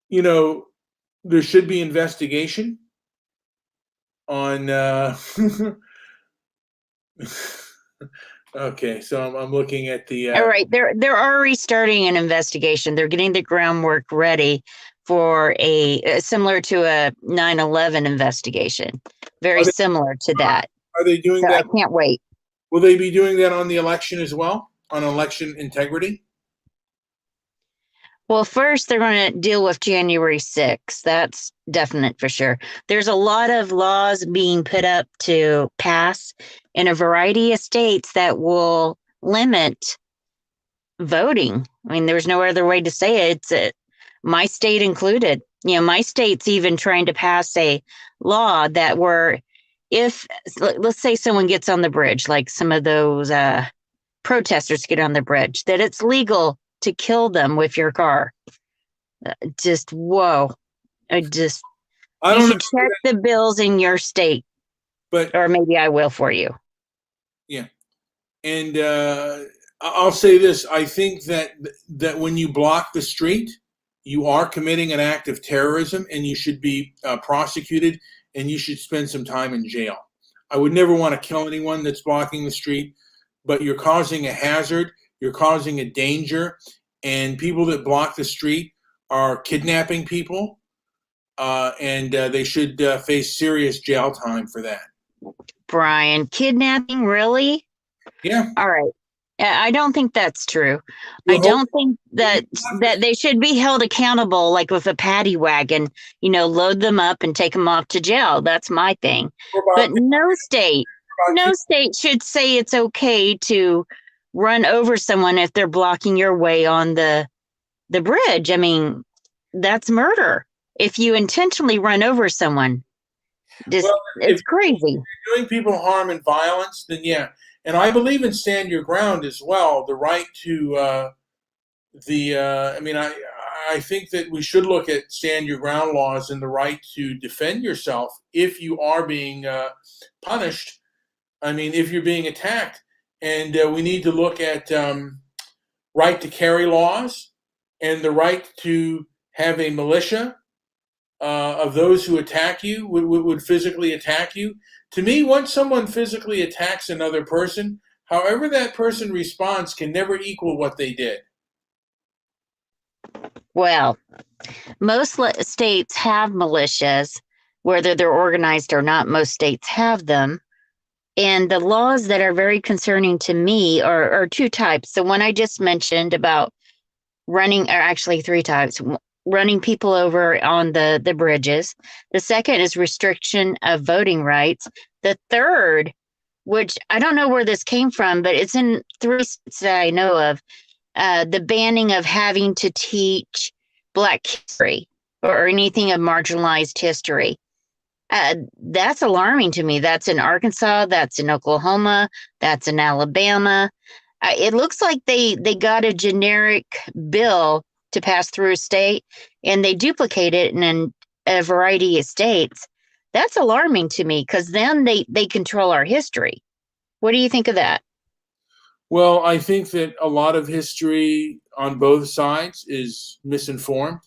there should be investigation on. Okay, so I'm looking at the. All right, they're already starting an investigation. They're getting the groundwork ready for a similar to a 9/11 investigation, very similar to that. Are they doing So that? I can't wait. Will they be doing that on the election as well? On election integrity? Well, first they're going to deal with January 6th. That's definite for sure. There's a lot of laws being put up to pass in a variety of states that will limit voting. I mean, there's no other way to say it. It's my state included. My state's even trying to pass a law that if let's say someone gets on the bridge, like some of those protesters get on the bridge, that it's legal to kill them with your car. Just whoa! You should check the bills in your state, or maybe I will for you. Yeah, and I'll say this: I think that when you block the street, you are committing an act of terrorism, and you should be prosecuted, and you should spend some time in jail. I would never want to kill anyone that's blocking the street, but you're causing a hazard, you're causing a danger, and people that block the street are kidnapping people, and they should face serious jail time for that. Brian, kidnapping, really? Yeah. All right. I don't think that's true. I don't think that they should be held accountable, like with a paddy wagon, load them up and take them off to jail. That's my thing. But no state should say it's okay to run over someone if they're blocking your way on the bridge. I mean, that's murder. If you intentionally run over someone, it's crazy. If you're doing people harm and violence, then yeah. And I believe in stand your ground as well. The right to I think that we should look at stand your ground laws and the right to defend yourself if you are being punished. I mean, if you're being attacked, and we need to look at right to carry laws and the right to have a militia of those who attack you, would physically attack you. To me, once someone physically attacks another person, however that person responds can never equal what they did. Well, most states have militias, whether they're organized or not. Most states have them. And the laws that are very concerning to me are two types. The one I just mentioned about running, or actually three types, running people over on the bridges. The second is restriction of voting rights. The third, which I don't know where this came from, but it's in three states that I know of, the banning of having to teach Black history or anything of marginalized history. That's alarming to me. That's in Arkansas. That's in Oklahoma. That's in Alabama. It looks like they got a generic bill to pass through a state, and they duplicate it in a variety of states. That's alarming to me because then they control our history. What do you think of that? Well, I think that a lot of history on both sides is misinformed.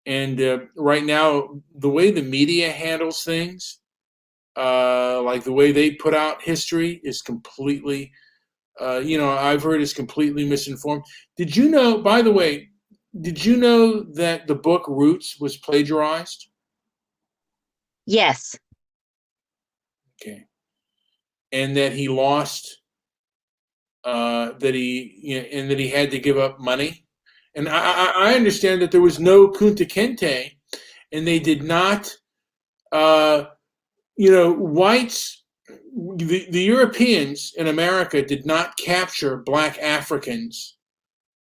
And right now, the way the media handles things, like the way they put out history, is completely, I've heard is completely misinformed. Did you know, by the way, did you know that the book Roots was plagiarized? Yes. Okay. And that he lost, and that he had to give up money. And I understand that there was no Kunta Kinte, and they did not, whites, the Europeans in America did not capture Black Africans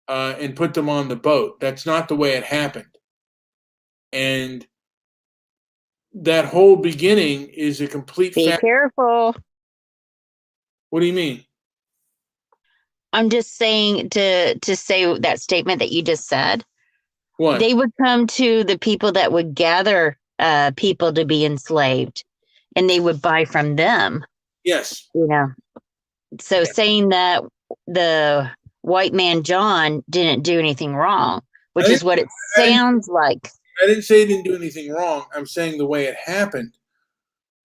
and put them on the boat. That's not the way it happened. And that whole beginning is a complete Be fact. careful. What do you mean? I'm just saying to say that statement that you just said. What? They would come to the people that would gather people to be enslaved, and they would buy from them. Yes. So saying that the white man John didn't do anything wrong, which is what it sounds like. I didn't say he didn't do anything wrong. I'm saying the way it happened.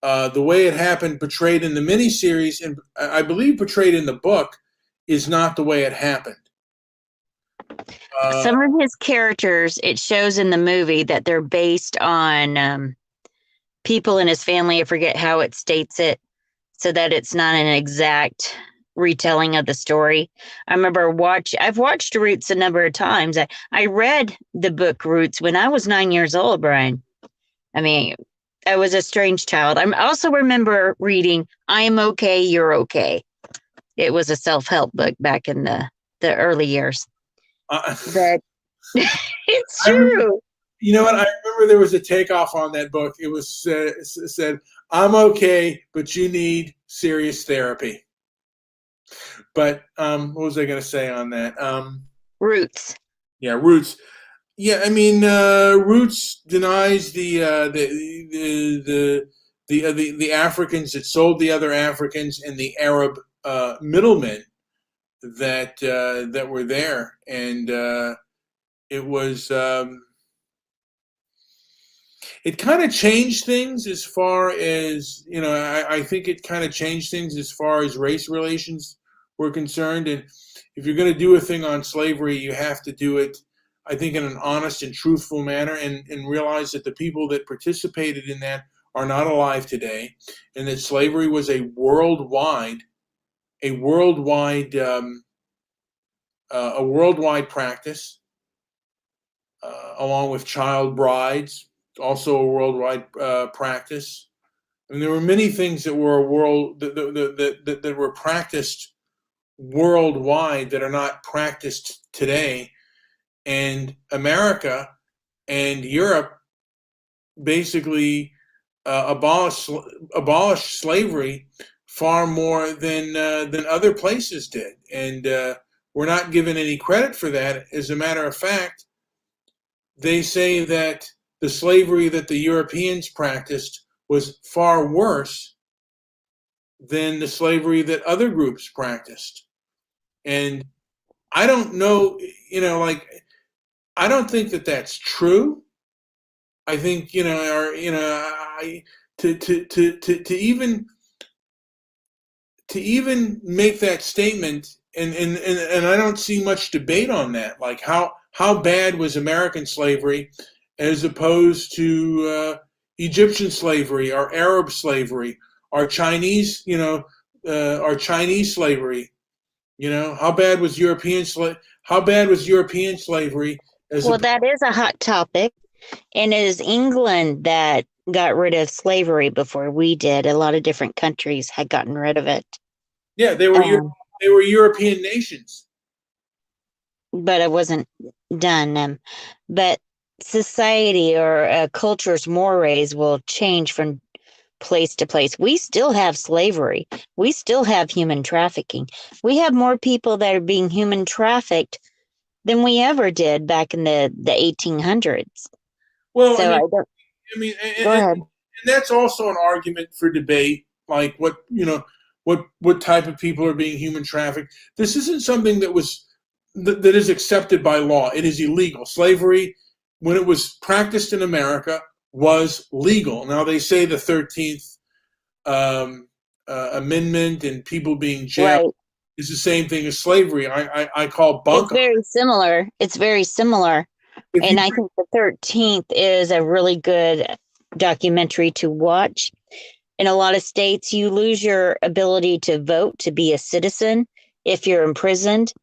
The way it happened, portrayed in the miniseries, and I believe portrayed in the book, is not the way it happened. Some of his characters, it shows in the movie that they're based on people in his family. I forget how it states it, so that it's not an exact retelling of the story. I remember I've watched Roots a number of times. I read the book Roots when I was 9 years old, Brian. I mean, I was a strange child. I also remember reading I'm Okay, You're Okay. It was a self-help book back in the early years. But it's true. You know what? I remember there was a takeoff on that book. It was said, "I'm okay, but you need serious therapy." But what was I going to say on that? Roots. Yeah, Roots. Yeah, I mean, Roots denies the Africans that sold the other Africans and the Arab middlemen that were there, and it was. It kind of changed things as far as, I think it kind of changed things as far as race relations were concerned. And if you're going to do a thing on slavery, you have to do it, I think, in an honest and truthful manner, and realize that the people that participated in that are not alive today, and that slavery was a worldwide practice, along with child brides, also a worldwide practice. I mean, there were many things that were that were practiced worldwide that are not practiced today. And America and Europe basically abolished slavery far more than other places did, and we're not given any credit for that. As a matter of fact, they say that the slavery that the Europeans practiced was far worse than the slavery that other groups practiced. And I don't know, I don't think that that's true. I think, to even make that statement, and I don't see much debate on that. Like how bad was American slavery as opposed to Egyptian slavery or Arab slavery or Chinese, our Chinese slavery? You know, how bad was European slavery as Well, a that is a hot topic. And it is England that got rid of slavery before we did. A lot of different countries had gotten rid of it. yeah, Um, they were European nations. but it wasn't done. But society or culture's mores will change from place to place. We still have slavery. We still have human trafficking. We have more people that are being human trafficked than we ever did back in the 1800s. Well, So I don't, go ahead. and that's also an argument for debate. Like what type of people are being human trafficked. This isn't something that is accepted by law. It is illegal. Slavery, when it was practiced in America, was legal. Now they say the 13th Amendment and people being jailed Right. is the same thing as slavery. I call It's bunk. very similar. It's very similar. If you And I think the 13th is a really good documentary to watch. In a lot of states, you lose your ability to vote, to be a citizen, if you're imprisoned.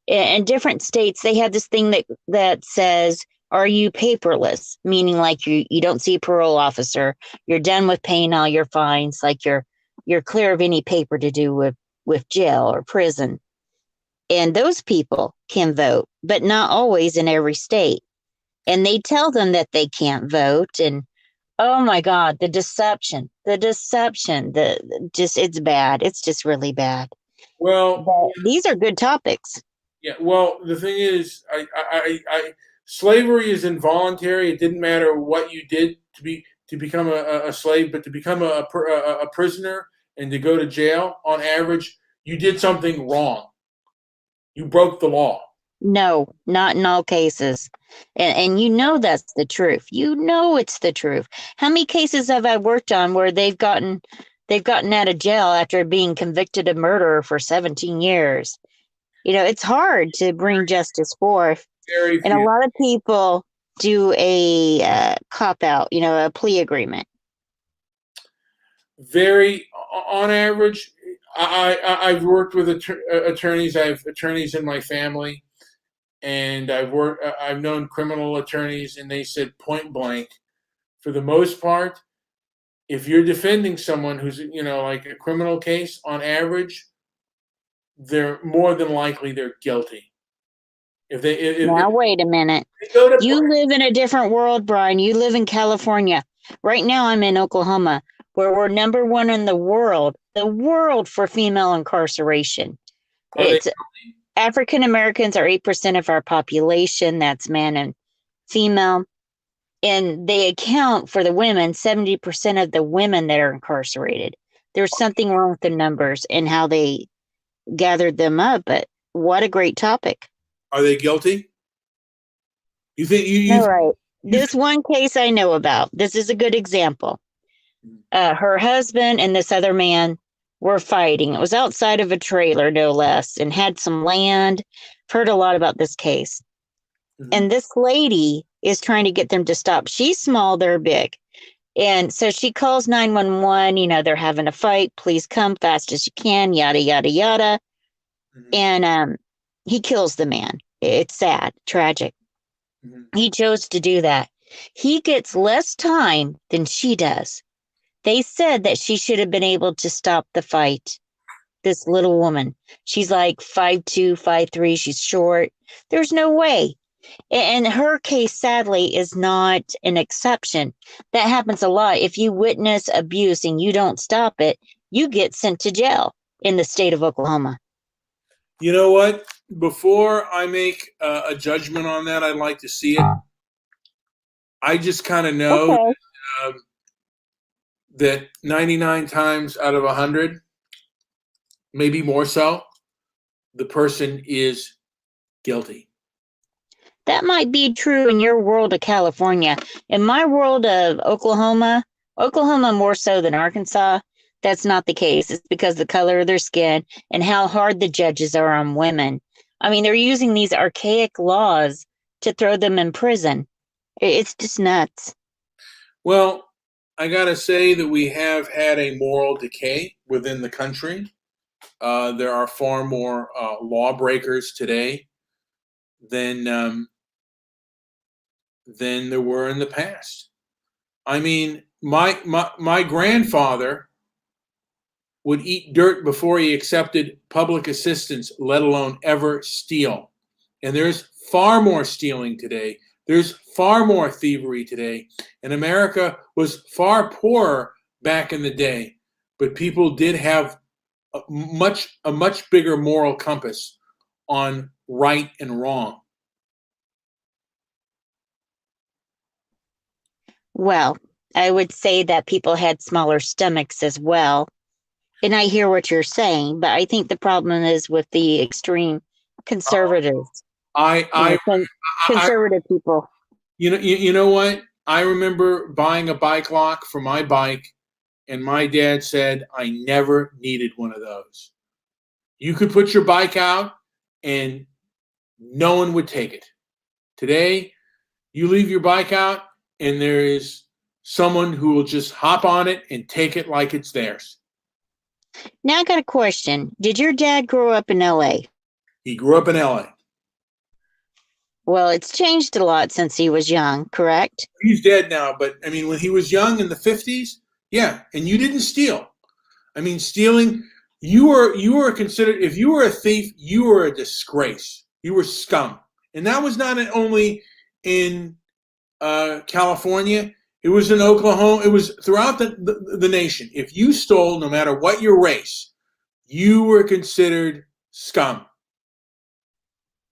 In different states, they have this thing that says, "Are you paperless?" Meaning, like you don't see a parole officer, you're done with paying all your fines, like you're clear of any paper to do with jail or prison. And those people can vote, but not always in every state. And they tell them that they can't vote, and oh my God, the deception, just it's bad. It's just really bad. well, But these are good topics. yeah. Well, the thing is, slavery is involuntary. It didn't matter what you did to become a slave, but to become a prisoner and to go to jail, on average, you did something wrong. You broke the law. No, not in all cases. And you know that's the truth. You know it's the truth. How many cases have I worked on where they've gotten out of jail after being convicted of murder for 17 years? You know, it's hard to bring justice forth. Very And a few. lot of people do a cop out, a plea agreement. Very on average. I've worked with attorneys. I have attorneys in my family, and I've known criminal attorneys, and they said point blank, for the most part, if you're defending someone who's like a criminal case, on average, they're more than likely they're guilty. If Now, wait a minute. they go to You live in a different world, Brian. You live in California. Right now, I'm in Oklahoma, where we're number one in the world for female incarceration. are they It's African Americans are 8% of our population. That's man and female. And they account for the women, 70% of the women that are incarcerated. There's something wrong with the numbers and how they gathered them up. But what a great topic. are they guilty? You think All right. you This one case I know about. This is a good example. Her husband and this other man were fighting. It was outside of a trailer, no less, and had some land. I've heard a lot about this case. And this lady is trying to get them to stop. She's small, they're big. And so she calls 911, they're having a fight. Please come fast as you can, yada, yada, yada. And he kills the man. It's sad, tragic. He chose to do that. He gets less time than she does. They said that she should have been able to stop the fight. This little woman. She's like 5'2", 5'3". She's short. There's no way. And her case, sadly, is not an exception. That happens a lot. If you witness abuse and you don't stop it, you get sent to jail in the state of Oklahoma. You know what? Before I make a judgment on that, I'd like to see it. I just kind of know that 99 times out of 100, maybe more so, the person is guilty. That might be true in your world of California. In my world of Oklahoma more so than Arkansas, that's not the case. It's because of the color of their skin and how hard the judges are on women. I mean, they're using these archaic laws to throw them in prison. It's just nuts. Well, I got to say that we have had a moral decay within the country. There are far more lawbreakers today than there were in the past. I mean, my grandfather would eat dirt before he accepted public assistance, let alone ever steal. And there's far more stealing today. There's far more thievery today. And America was far poorer back in the day, but people did have a much bigger moral compass on right and wrong. Well, I would say that people had smaller stomachs as well. And I hear what you're saying, but I think the problem is with the extreme conservatives, conservative people. You know what? I remember buying a bike lock for my bike, and my dad said I never needed one of those. You could put your bike out, and no one would take it. Today, you leave your bike out, and there is someone who will just hop on it and take it like it's theirs. Now I got a question. Did your dad grow up in LA? He grew up in LA. Well, it's changed a lot since he was young, correct? He's dead now, but I mean, when he was young in the 50s, yeah, and you didn't steal. I mean, stealing, you were considered, if you were a thief, you were a disgrace. You were scum. And that was not only in California. It was in Oklahoma. It was throughout the nation. If you stole, no matter what your race, you were considered scum.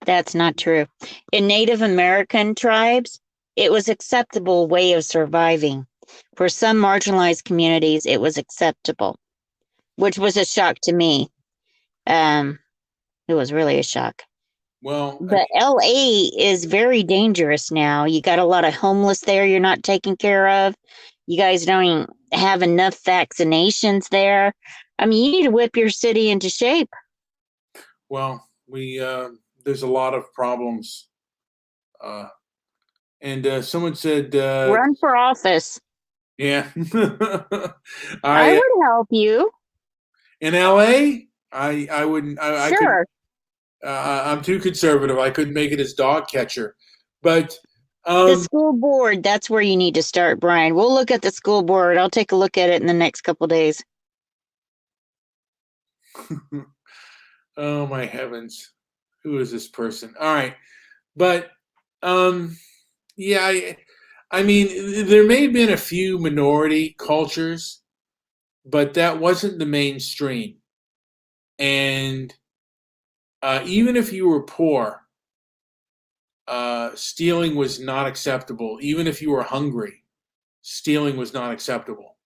That's not true. In Native American tribes, it was acceptable way of surviving. For some marginalized communities, it was acceptable, which was a shock to me. It was really a shock. Well, but LA is very dangerous now. You got a lot of homeless there you're not taking care of. You guys don't even have enough vaccinations there. I mean, you need to whip your city into shape. Well, there's a lot of problems. And someone said run for office. Yeah. I would help you. In LA, I wouldn't. Sure. I'm too conservative. I couldn't make it as dog catcher. But the school board, that's where you need to start, Brian. We'll look at the school board. I'll take a look at it in the next couple of days. Oh, my heavens. Who is this person? All right. But, yeah, I mean, there may have been a few minority cultures, but that wasn't the mainstream. And even if you were poor, stealing was not acceptable. Even if you were hungry, stealing was not acceptable.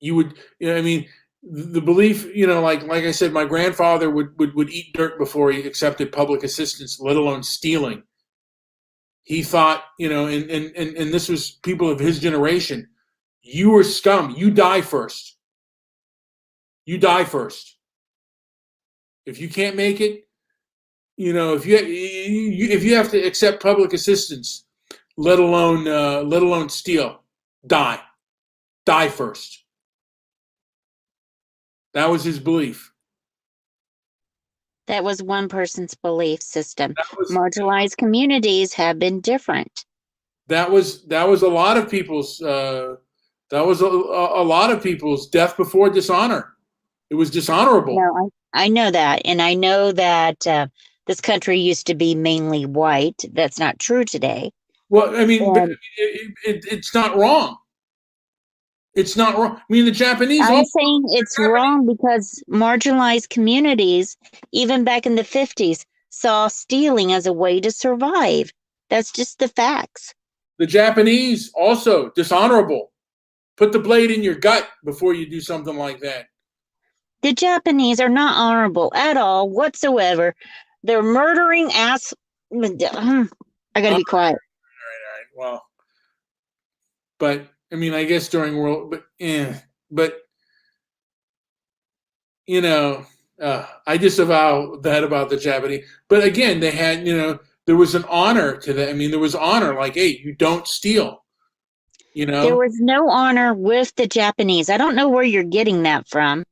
You would, I mean, the belief, like I said, my grandfather would eat dirt before he accepted public assistance, let alone stealing. He thought, and this was people of his generation, you were scum. You die first. You die first. If you can't make it, if you have to accept public assistance, let alone steal, die first. That was his belief. That was one person's belief system. Marginalized communities have been different. That was a lot of people's. That was a lot of people's death before dishonor. It was dishonorable. No, I know that, and I know that this country used to be mainly white. That's not true today. Well, I mean, but it's not wrong. It's not wrong. I mean, the Japanese. I'm saying it's wrong because marginalized communities, even back in the 50s, saw stealing as a way to survive. That's just the facts. The Japanese also dishonorable. Put the blade in your gut before you do something like that. The Japanese are not honorable at all whatsoever. They're murdering ass. I gotta be quiet. All right. Well, but I mean, I guess during world, but I disavow that about the Japanese. But again, they had, there was an honor to that. I mean, there was honor, like, hey, you don't steal. There was no honor with the Japanese. I don't know where you're getting that from.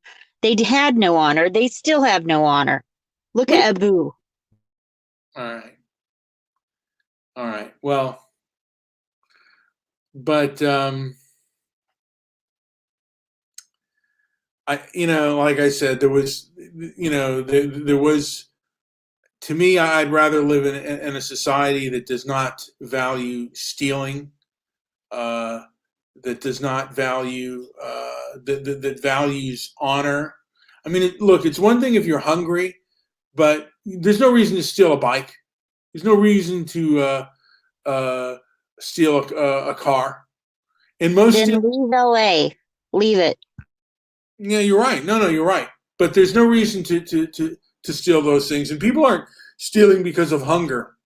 They had no honor. They still have no honor. Look at Abu. All right. Well, but like I said, there was, there was. To me, I'd rather live in a society that does not value stealing, that does not value, that values honor. I mean, look, it's one thing if you're hungry, but there's no reason to steal a bike. There's no reason to steal a car. And most Then leave LA. Leave it. Yeah, you're right. No, you're right. But there's no reason to steal those things. And people aren't stealing because of hunger.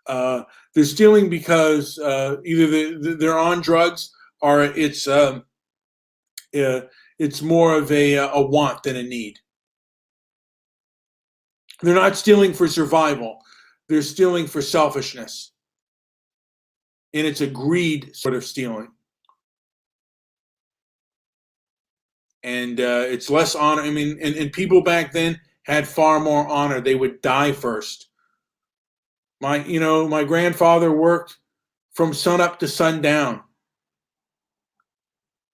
They're stealing because either they're on drugs or it's more of a want than a need. They're not stealing for survival. They're stealing for selfishness. And it's a greed sort of stealing. And it's less honor. I mean, and people back then had far more honor. They would die first. My grandfather worked from sunup to sundown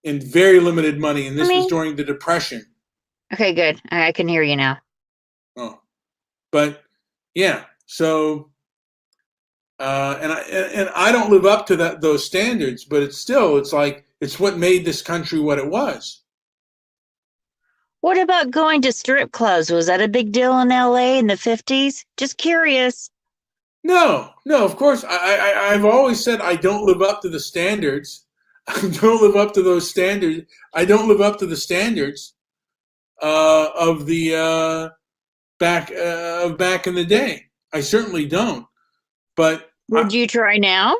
in very limited money, and this was during the Depression. Okay, good. I can hear you now. Oh, but yeah. So, and I don't live up to those standards, but it's like it's what made this country what it was. What about going to strip clubs? Was that a big deal in LA in the 50s? Just curious. No, of course. I've always said I don't live up to the standards. I don't live up to those standards. I don't live up to the standards of the back in the day. I certainly don't. But would you try now?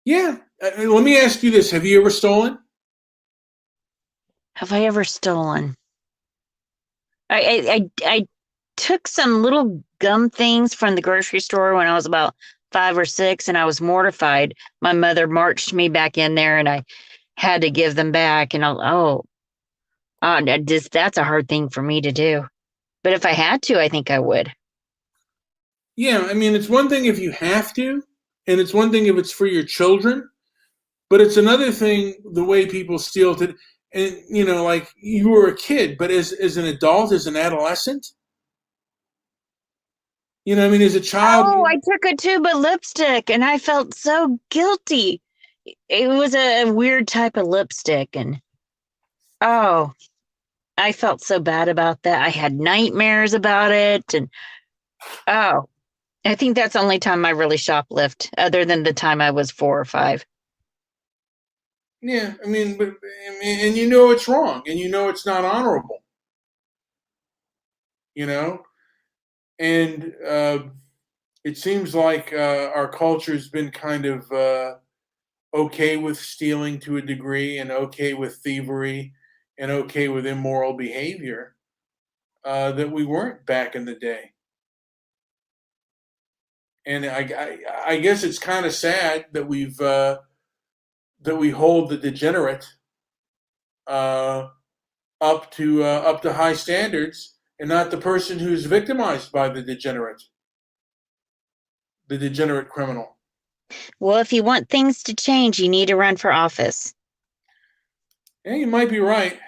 Yeah. Let me ask you this: have you ever stolen? Have I ever stolen? I took some little gum things from the grocery store when I was about 5 or 6, and I was mortified. My mother marched me back in there, and I had to give them back. And that's a hard thing for me to do. But if I had to, I think I would. Yeah, I mean, it's one thing if you have to, and it's one thing if it's for your children, but it's another thing the way people steal today. And, like you were a kid, but as an adult, as an adolescent, I mean, as a child. Oh, I took a tube of lipstick and I felt so guilty. It was a weird type of lipstick. And, I felt so bad about that. I had nightmares about it. And, I think that's the only time I really shoplift, other than the time I was 4 or 5. Yeah, and it's wrong, and it's not honorable. And it seems like our culture's been kind of okay with stealing to a degree, and okay with thievery, and okay with immoral behavior that we weren't back in the day. And I guess it's kind of sad that we hold the degenerate up to high standards, and not the person who's victimized by the degenerate criminal. Well, if you want things to change, you need to run for office. Yeah, you might be right.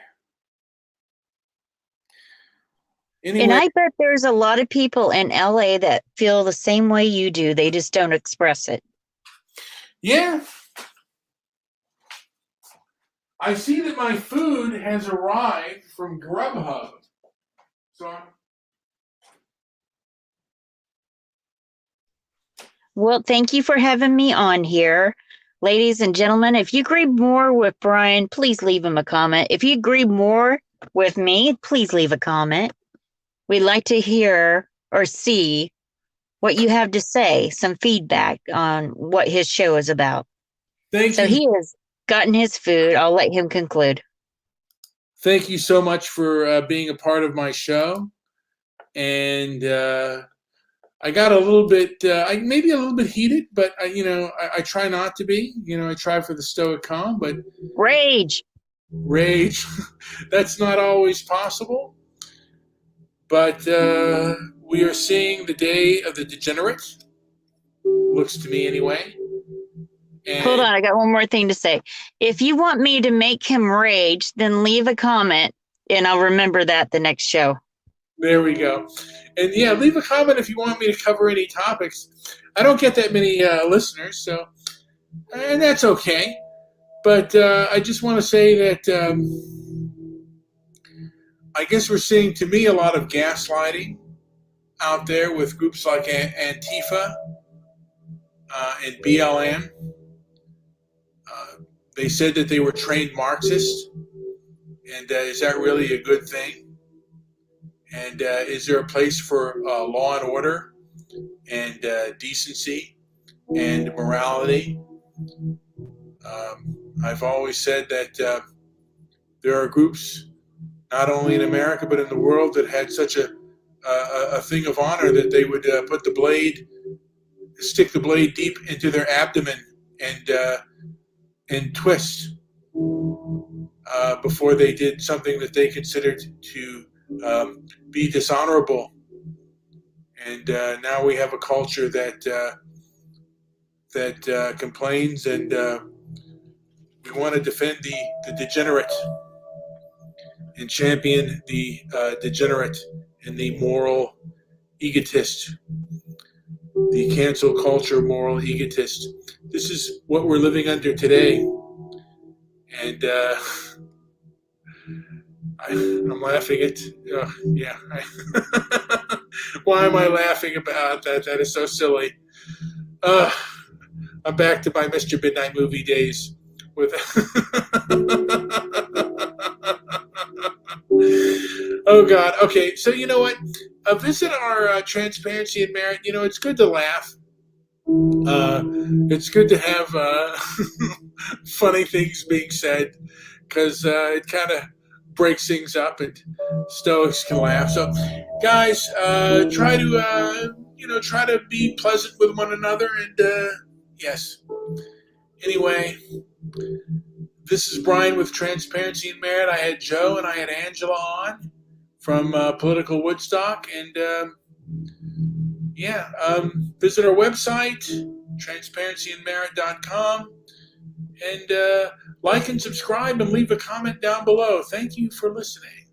Anyway, and I bet there's a lot of people in LA that feel the same way you do. They just don't express it. Yeah. I see that my food has arrived from Grubhub. So Well, thank you for having me on here. Ladies and gentlemen, if you agree more with Brian, please leave him a comment. If you agree more with me, please leave a comment. We'd like to hear or see what you have to say, some feedback on what his show is about. Thank you. So he has gotten his food. I'll let him conclude. Thank you so much for being a part of my show. And I got a little bit, maybe a little bit heated, but I try not to be. I try for the Stoic calm. But Rage. rage. That's not always possible, but we are seeing the day of the degenerate. Looks to me anyway. Hold And on, I got one more thing to say. If you want me to make him rage, then leave a comment and I'll remember that the next show. there we go. And yeah, leave a comment if you want me to cover any topics. I don't get that many listeners, so and that's okay. But I just want to say that I guess we're seeing, to me, a lot of gaslighting out there with groups like Antifa and BLM. They said that they were trained Marxists, and is that really a good thing? And is there a place for law and order and decency and morality? I've always said that there are groups, not only in America but in the world, that had such a thing of honor that they would stick the blade deep into their abdomen and twist before they did something that they considered to be dishonorable. And now we have a culture that complains, and we want to defend the degenerate and champion the degenerate and the moral egotist, the cancel culture moral egotist. This is what we're living under today. And I'm laughing at, yeah. Why am I laughing about that? That is so silly. I'm back to my Mr. Midnight movie days with. Oh God. Okay. So you know what? Visit our Transparency and Merit. You know, it's good to laugh. It's good to have funny things being said, because it kind of breaks things up and Stoics can laugh. So, guys, try to be pleasant with one another. And yes. Anyway, this is Brian with Transparency and Merit. I had Joe and I had Angela on from Political Woodstock, and visit our website, transparencyandmerit.com, and like and subscribe and leave a comment down below. Thank you for listening.